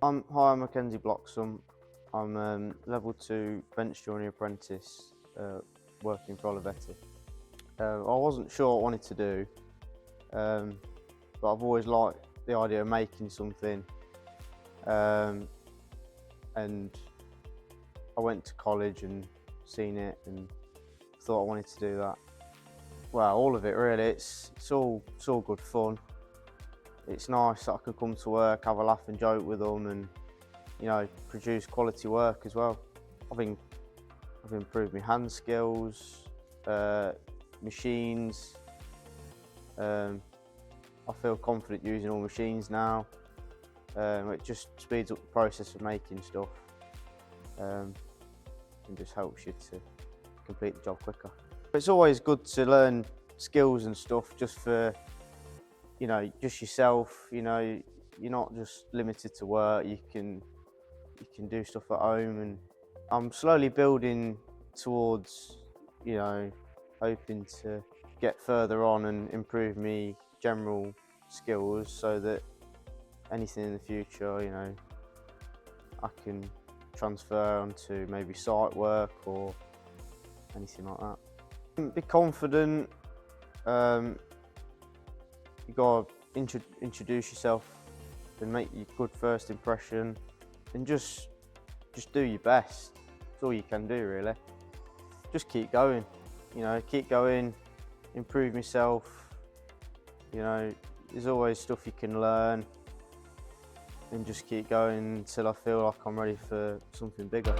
Hi, I'm Mackenzie Bloxham. I'm level 2 bench joinery apprentice working for Oliveti. I wasn't sure what I wanted to do, but I've always liked the idea of making something, um, and I went to college and seen it and thought I wanted to do that. Well, all of it really. It's all good fun. It's nice that I can come to work, have a laugh and joke with them, and produce quality work as well. I've improved my hand skills, machines. I feel confident using all machines now. It just speeds up the process of making stuff, and just helps you to complete the job quicker. It's always good to learn skills and stuff just for, just yourself. You're not just limited to work. You can do stuff at home, and I'm slowly building towards, hoping to get further on and improve my general skills so that anything in the future, I can transfer onto maybe site work or anything like that. Be confident. You gotta introduce yourself and make your good first impression, and just do your best. That's all you can do, really. Just keep going. Keep going. Improve myself. There's always stuff you can learn, and just keep going until I feel like I'm ready for something bigger.